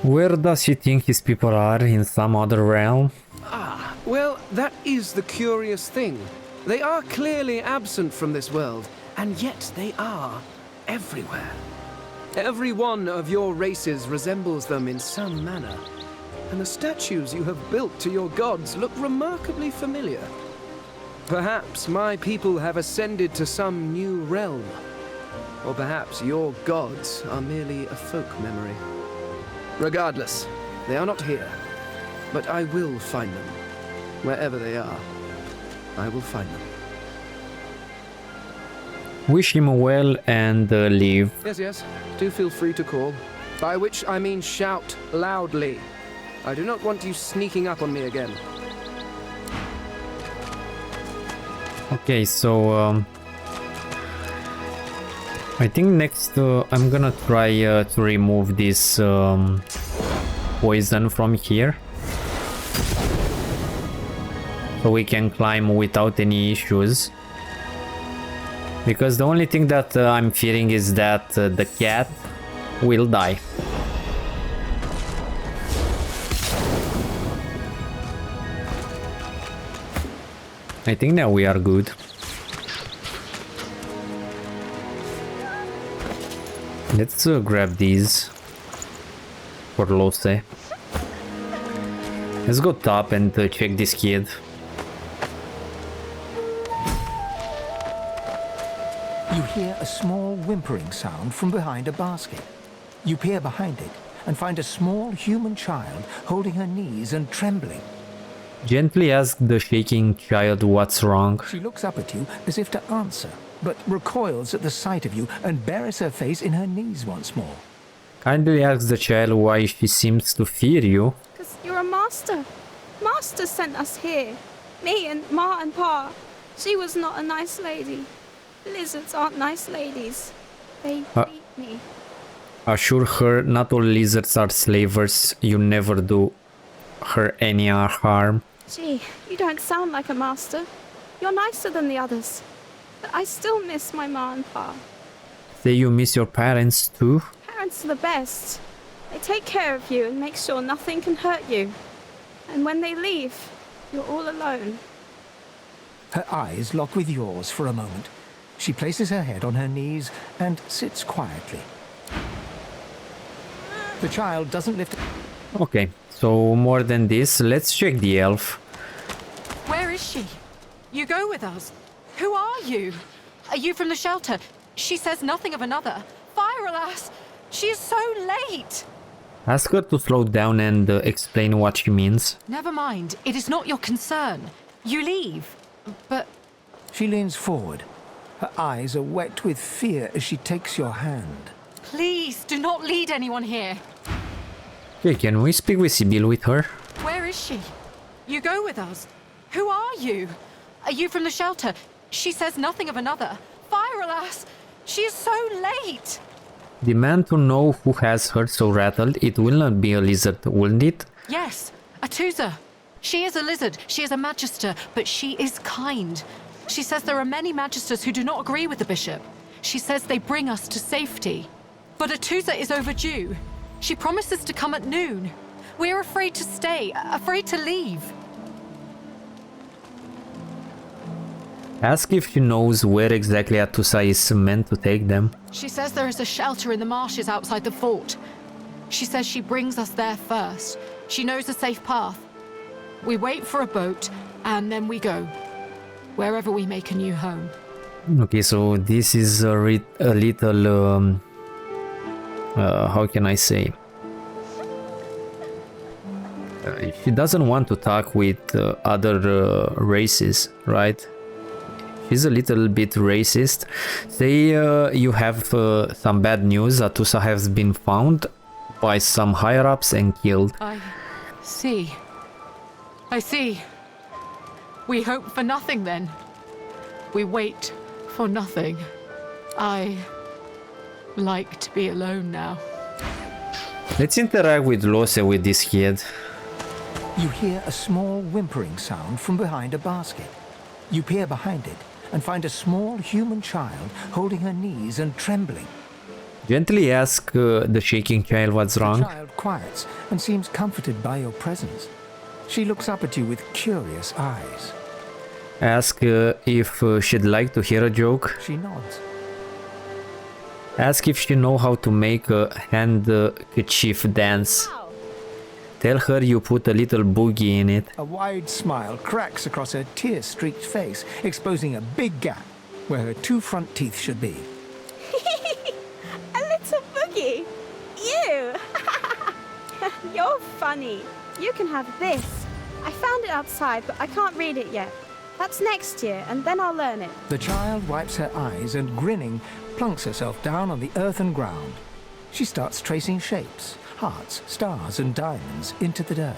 [SPEAKER 1] Where does he think his people are? In some other realm?
[SPEAKER 16] Ah, well, that is the curious thing. They are clearly absent from this world, and yet they are everywhere. Every one of your races resembles them in some manner, and the statues you have built to your gods look remarkably familiar. Perhaps my people have ascended to some new realm, or perhaps your gods are merely a folk memory. Regardless, they are not here, but I will find them. Wherever they are, I will find them.
[SPEAKER 1] Wish him well and leave.
[SPEAKER 16] Yes, do feel free to call. By which I mean shout loudly. I do not want you sneaking up on me again.
[SPEAKER 1] Okay, so I think next I'm gonna try to remove this poison from here, so we can climb without any issues. Because the only thing that I'm fearing is that the cat will die. I think that we are good. Let's grab these for Lohse. Let's go top and check this kid.
[SPEAKER 4] You hear a small whimpering sound from behind a basket. You peer behind it and find a small human child holding her knees and trembling.
[SPEAKER 1] Gently ask the shaking child what's wrong.
[SPEAKER 4] She looks up at you as if to answer, but recoils at the sight of you and buries her face in her knees once more.
[SPEAKER 1] Kindly ask the child why she seems to fear you.
[SPEAKER 17] Because you're a master. Master sent us here. Me and Ma and Pa. She was not a nice lady. Lizards aren't nice ladies. They beat me.
[SPEAKER 1] Assure her not all lizards are slavers. You never do her any harm.
[SPEAKER 17] Gee, you don't sound like a master. You're nicer than the others. But I still miss my Ma and Pa.
[SPEAKER 1] Say you miss your parents too?
[SPEAKER 17] Parents are the best. They take care of you and make sure nothing can hurt you. And when they leave, you're all alone.
[SPEAKER 4] Her eyes lock with yours for a moment. She places her head on her knees and sits quietly. The child doesn't lift...
[SPEAKER 1] Okay, so more than this, let's check the elf.
[SPEAKER 18] Where is she? You go with us. Who are you? Are you from the shelter? She says nothing of another. Fire, alas! She is so late!
[SPEAKER 1] Ask her to slow down and explain what she means.
[SPEAKER 18] Never mind. It is not your concern. You leave. But...
[SPEAKER 4] She leans forward. Her eyes are wet with fear as she takes your hand.
[SPEAKER 18] Please, do not lead anyone here.
[SPEAKER 1] Okay, can we speak with Sebille with her?
[SPEAKER 18] Where is she? You go with us. Who are you? Are you from the shelter? She says nothing of another. Fire, alas! She is so late!
[SPEAKER 1] Demand to know who has her so rattled. It will not be a lizard, wouldn't it?
[SPEAKER 18] Yes, Atusa. She is a lizard. She is a magister, but she is kind. She says there are many magisters who do not agree with the bishop. She says they bring us to safety. But Atusa is overdue. She promises to come at noon. We are afraid to stay, afraid to leave.
[SPEAKER 1] Ask if she knows where exactly Atusa is meant to take them.
[SPEAKER 18] She says there is a shelter in the marshes outside the fort. She says she brings us there first. She knows a safe path. We wait for a boat, and then we go. Wherever we make a new home.
[SPEAKER 1] Okay, so this is a little... how can I say? She doesn't want to talk with other races, right? She's a little bit racist. Say you have some bad news. Atusa has been found by some higher-ups and killed.
[SPEAKER 18] I see. I see. We hope for nothing then. We wait for nothing. I like to be alone now.
[SPEAKER 1] Let's interact with Lohse with this kid.
[SPEAKER 4] You hear a small whimpering sound from behind a basket. You peer behind it and find a small human child holding her knees and trembling.
[SPEAKER 1] Gently ask the shaking child what's wrong.
[SPEAKER 4] The child quiets and seems comforted by your presence. She looks up at you with curious eyes.
[SPEAKER 1] Ask if she'd like to hear a joke.
[SPEAKER 4] She nods.
[SPEAKER 1] Ask if she know how to make a handkerchief dance. Tell her you put a little boogie in it.
[SPEAKER 4] A wide smile cracks across her tear-streaked face, exposing a big gap where her 2 front teeth should be.
[SPEAKER 17] A little boogie. You. You're funny. You can have this. I found it outside, but I can't read it yet. That's next year, and then I'll learn it.
[SPEAKER 4] The child wipes her eyes and, grinning, plunks herself down on the earthen ground. She starts tracing shapes, hearts, stars, and diamonds into the dirt.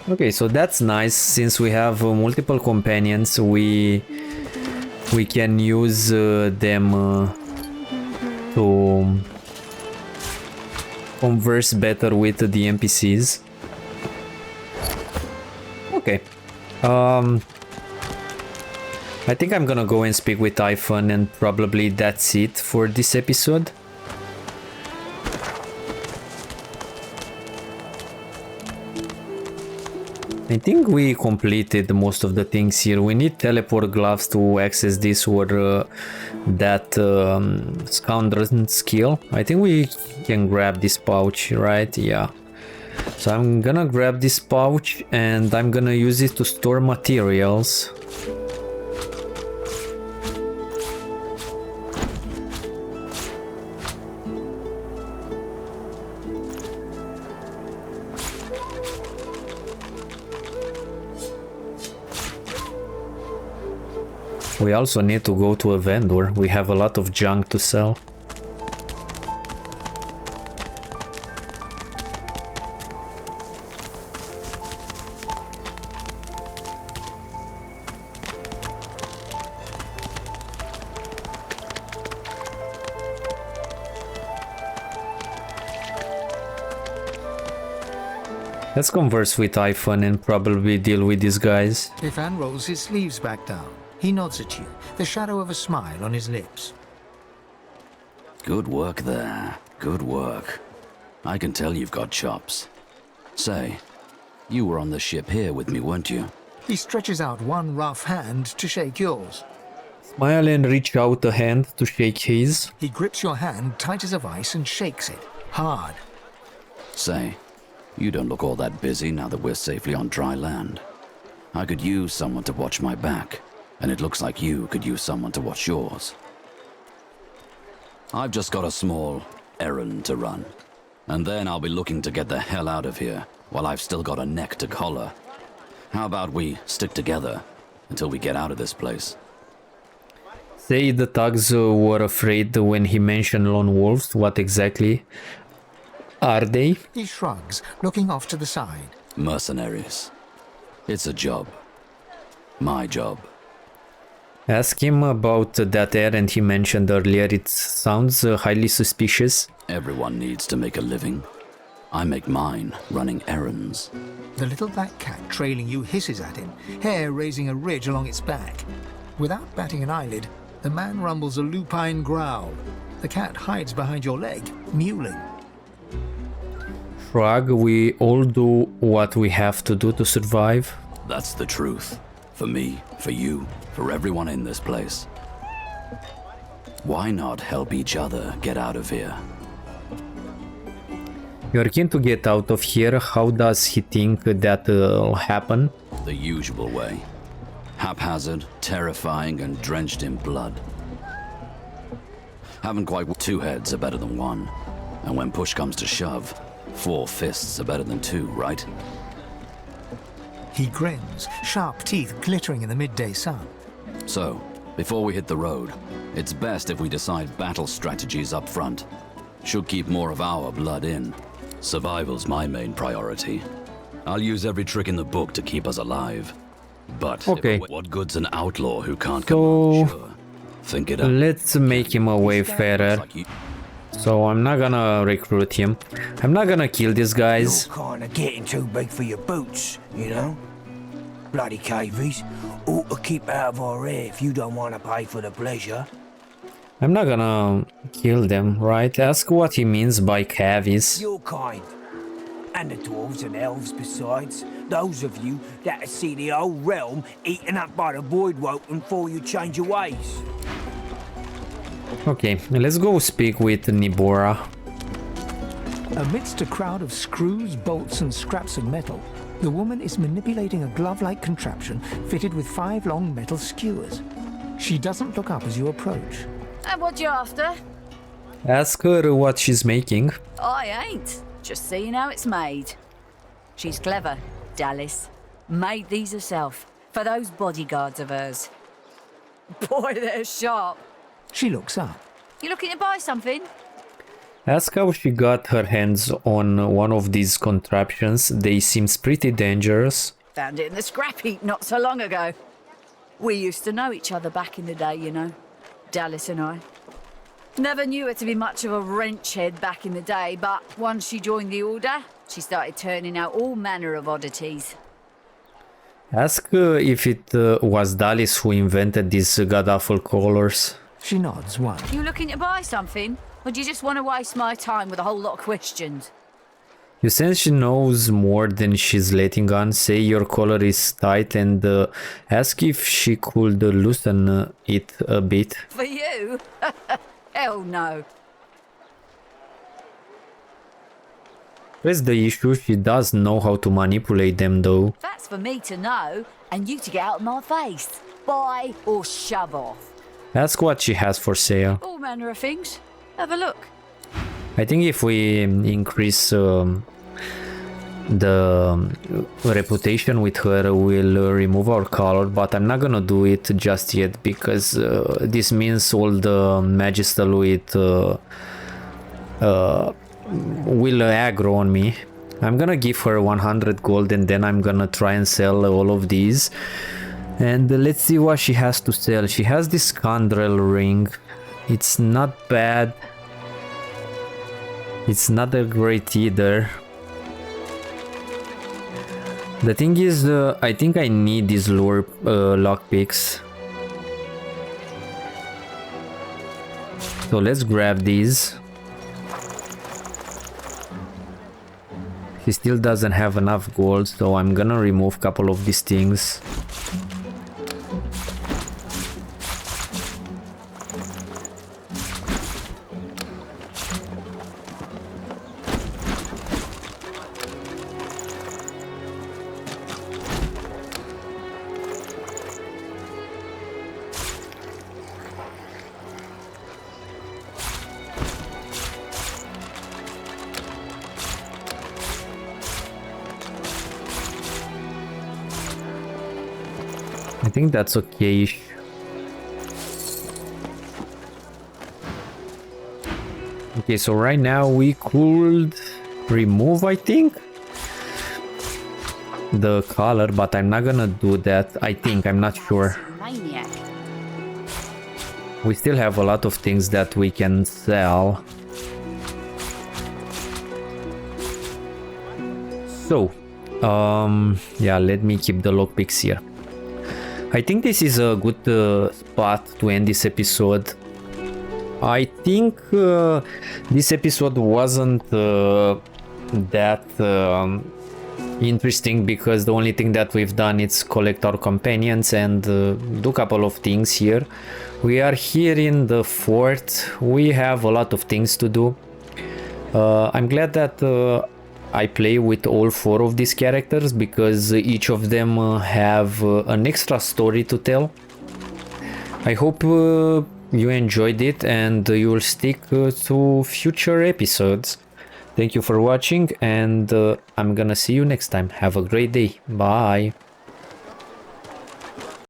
[SPEAKER 1] Okay, so that's nice. Since we have multiple companions, we can use them to converse better with the NPCs. Okay. I think I'm gonna go and speak with Typhon, and probably that's it for this episode. I think we completed most of the things here. We need teleport gloves to access this or that scoundrel skill. I think we can grab this pouch, right? Yeah. So I'm gonna grab this pouch and I'm gonna use it to store materials. We also need to go to a vendor. We have a lot of junk to sell. Let's converse with Typhon and probably deal with these guys.
[SPEAKER 4] Ifan rolls his sleeves back down. He nods at you, the shadow of a smile on his lips.
[SPEAKER 10] Good work there. Good work. I can tell you've got chops. Say, you were on the ship here with me, weren't you?
[SPEAKER 4] He stretches out one rough hand to shake yours.
[SPEAKER 1] Smile and reach out a hand to shake his.
[SPEAKER 4] He grips your hand tight as a vice and shakes it, hard.
[SPEAKER 10] Say, you don't look all that busy now that we're safely on dry land. I could use someone to watch my back. And it looks like you could use someone to watch yours. I've just got a small errand to run. And then I'll be looking to get the hell out of here while I've still got a neck to collar. How about we stick together until we get out of this place?
[SPEAKER 1] Say the thugs were afraid when he mentioned lone wolves. What exactly are they?
[SPEAKER 4] He shrugs, looking off to the side.
[SPEAKER 10] Mercenaries. It's a job. My job.
[SPEAKER 1] Ask him about that errand he mentioned earlier. It sounds highly suspicious.
[SPEAKER 10] Everyone needs to make a living. I make mine running errands.
[SPEAKER 4] The little black cat trailing you hisses at him, hair raising a ridge along its back. Without batting an eyelid, the man rumbles a lupine growl. The cat hides behind your leg, mewling.
[SPEAKER 1] Shrug, we all do what we have to do to survive.
[SPEAKER 10] That's the truth. For me, for you, for everyone in this place. Why not help each other get out of here?
[SPEAKER 1] You're keen to get out of here. How does he think that'll happen?
[SPEAKER 10] The usual way. Haphazard, terrifying, and drenched in blood. Haven't quite 2 heads are better than 1. And when push comes to shove, 4 fists are better than 2, right?
[SPEAKER 4] He grins, sharp teeth glittering in the midday sun.
[SPEAKER 10] So, before we hit the road, it's best if we decide battle strategies up front. Should keep more of our blood in. Survival's my main priority. I'll use every trick in the book to keep us alive. But
[SPEAKER 1] okay.
[SPEAKER 10] What good's an outlaw who can't command? Sure. Think it up.
[SPEAKER 1] Let's make him a wayfarer. So I'm not gonna recruit him. I'm not gonna kill these guys.
[SPEAKER 19] You're kinda getting too big for your boots, you know? Bloody cavies. Ought to keep out of our hair if you don't want to pay for the pleasure.
[SPEAKER 1] I'm not gonna kill them, right? Ask what he means by cavies.
[SPEAKER 19] Your kind. And the dwarves and elves besides. Those of you that see the whole realm eaten up by the Godwoken before you change your ways.
[SPEAKER 1] Okay, let's go speak with Nibora.
[SPEAKER 4] Amidst a crowd of screws, bolts, and scraps of metal, the woman is manipulating a glove-like contraption fitted with 5 long metal skewers. She doesn't look up as you approach.
[SPEAKER 20] And what you after?
[SPEAKER 1] Ask her what she's making.
[SPEAKER 20] I ain't. Just seeing how it's made. She's clever, Dallas. Made these herself, for those bodyguards of hers. Boy, they're sharp.
[SPEAKER 4] She looks up.
[SPEAKER 20] You looking to buy something?
[SPEAKER 1] Ask how she got her hands on one of these contraptions. They seems pretty dangerous.
[SPEAKER 20] Found it in the scrap heap not so long ago. We used to know each other back in the day, you know. Dallas and I. Never knew her to be much of a wrench head back in the day, but once she joined the Order, she started turning out all manner of oddities.
[SPEAKER 1] Ask if it was Dallas who invented these god-awful colors.
[SPEAKER 4] She nods once.
[SPEAKER 20] You looking to buy something? Or do you just want to waste my time with a whole lot of questions?
[SPEAKER 1] You sense she knows more than she's letting on. Say your collar is tight and ask if she could loosen it a bit.
[SPEAKER 20] For you? Hell no.
[SPEAKER 1] That's the issue, she does know how to manipulate them though.
[SPEAKER 20] That's for me to know, and you to get out of my face. Buy or shove off.
[SPEAKER 1] Ask what she has for sale.
[SPEAKER 20] All manner of things. Have a look.
[SPEAKER 1] I think if we increase the reputation with her, we'll remove our color, but I'm not gonna do it just yet because this means all the Magister with will aggro on me. I'm gonna give her 100 gold and then I'm gonna try and sell all of these. And let's see what she has to sell. She has this Condrel ring. It's not bad. It's not that great either. The thing is, I think I need these lure lockpicks. So let's grab these. He still doesn't have enough gold, so I'm gonna remove a couple of these things. I think that's okay-ish. Okay, so right now we could remove, I think, the color, but I'm not gonna do that. I think, I'm not sure.
[SPEAKER 20] Maniac.
[SPEAKER 1] We still have a lot of things that we can sell. So, yeah, let me keep the lockpicks here. I think this is a good spot to end this episode. I think this episode wasn't that interesting because the only thing that we've done is collect our companions and do a couple of things here. We are here in the fort. We have a lot of things to do. I'm glad that I play with all 4 of these characters because each of them have an extra story to tell. I hope you enjoyed it and you will stick to future episodes. Thank you for watching and I'm gonna see you next time. Have a great day. Bye.